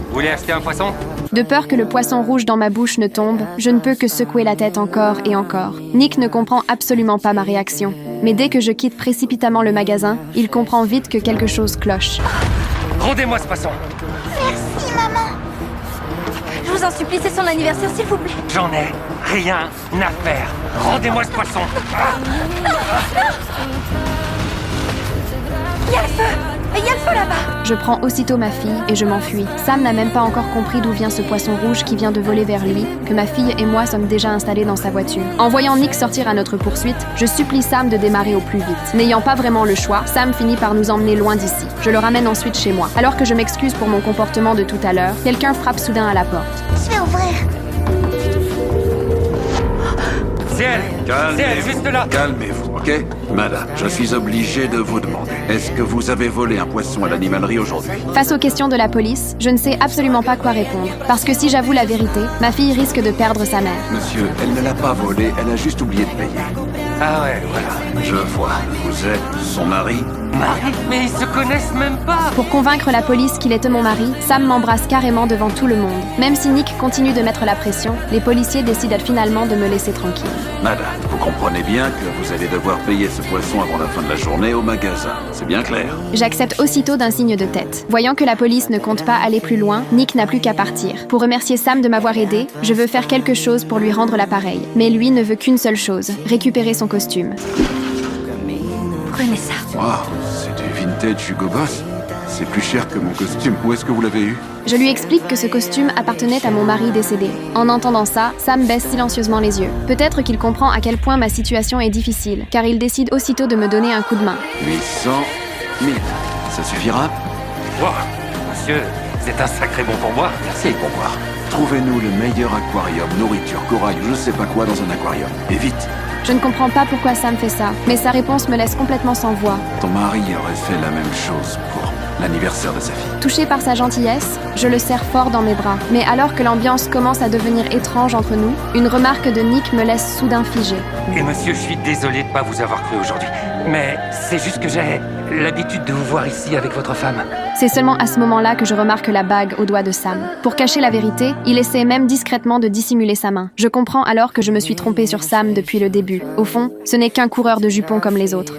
Vous voulez acheter un poisson? De peur que le poisson rouge dans ma bouche ne tombe, je ne peux que secouer la tête encore et encore. Nick ne comprend absolument pas ma réaction. Mais dès que je quitte précipitamment le magasin, il comprend vite que quelque chose cloche. Rendez-moi ce poisson. Merci, maman. Je vous en supplie, c'est son anniversaire, s'il vous plaît. J'en ai rien à faire. Rendez-moi ce poisson. Il y a le feu. Il y a le feu là-bas. Je prends aussitôt ma fille et je m'enfuis. Sam n'a même pas encore compris d'où vient ce poisson rouge qui vient de voler vers lui, que ma fille et moi sommes déjà installés dans sa voiture. En voyant Nick sortir à notre poursuite, je supplie Sam de démarrer au plus vite. N'ayant pas vraiment le choix, Sam finit par nous emmener loin d'ici. Je le ramène ensuite chez moi. Alors que je m'excuse pour mon comportement de tout à l'heure, quelqu'un frappe soudain à la porte. Je vais ouvrir. C'est elle. C'est elle, juste là. Calmez-vous, ok? Madame, je suis obligé de vous demander, est-ce que vous avez volé un poisson à l'animalerie aujourd'hui? Face aux questions de la police, je ne sais absolument pas quoi répondre. Parce que si j'avoue la vérité, ma fille risque de perdre sa mère. Monsieur, elle ne l'a pas volé, elle a juste oublié de payer. Ah ouais, voilà. Je vois, vous êtes son mari? Marie, mais ils se connaissent même pas. Pour convaincre la police qu'il était mon mari, Sam m'embrasse carrément devant tout le monde. Même si Nick continue de mettre la pression, les policiers décident finalement de me laisser tranquille. Madame, vous comprenez bien que vous allez devoir payer ce poisson avant la fin de la journée au magasin. C'est bien clair? J'accepte aussitôt d'un signe de tête. Voyant que la police ne compte pas aller plus loin, Nick n'a plus qu'à partir. Pour remercier Sam de m'avoir aidé, je veux faire quelque chose pour lui rendre l'appareil. Mais lui ne veut qu'une seule chose, récupérer son costume. Prenez ça. Wow, c'est du vintage Hugo Boss. C'est plus cher que mon costume. Où est-ce que vous l'avez eu? Je lui explique que ce costume appartenait à mon mari décédé. En entendant ça, Sam baisse silencieusement les yeux. Peut-être qu'il comprend à quel point ma situation est difficile, car il décide aussitôt de me donner un coup de main. 800 000. Ça suffira? Wow, monsieur, vous êtes un sacré bon pourboire. Merci pour voir. Trouvez-nous le meilleur aquarium, nourriture, corail ou je sais pas quoi dans un aquarium. Et vite. Je ne comprends pas pourquoi Sam fait ça, mais sa réponse me laisse complètement sans voix. Ton mari aurait fait la même chose pour l'anniversaire de sa fille. Touché par sa gentillesse, je le serre fort dans mes bras. Mais alors que l'ambiance commence à devenir étrange entre nous, une remarque de Nick me laisse soudain figé. Et monsieur, je suis désolé de pas vous avoir cru aujourd'hui. Mais c'est juste que j'ai l'habitude de vous voir ici avec votre femme. C'est seulement à ce moment-là que je remarque la bague au doigt de Sam. Pour cacher la vérité, il essaie même discrètement de dissimuler sa main. Je comprends alors que je me suis trompée sur Sam depuis le début. Au fond, ce n'est qu'un coureur de jupons comme les autres.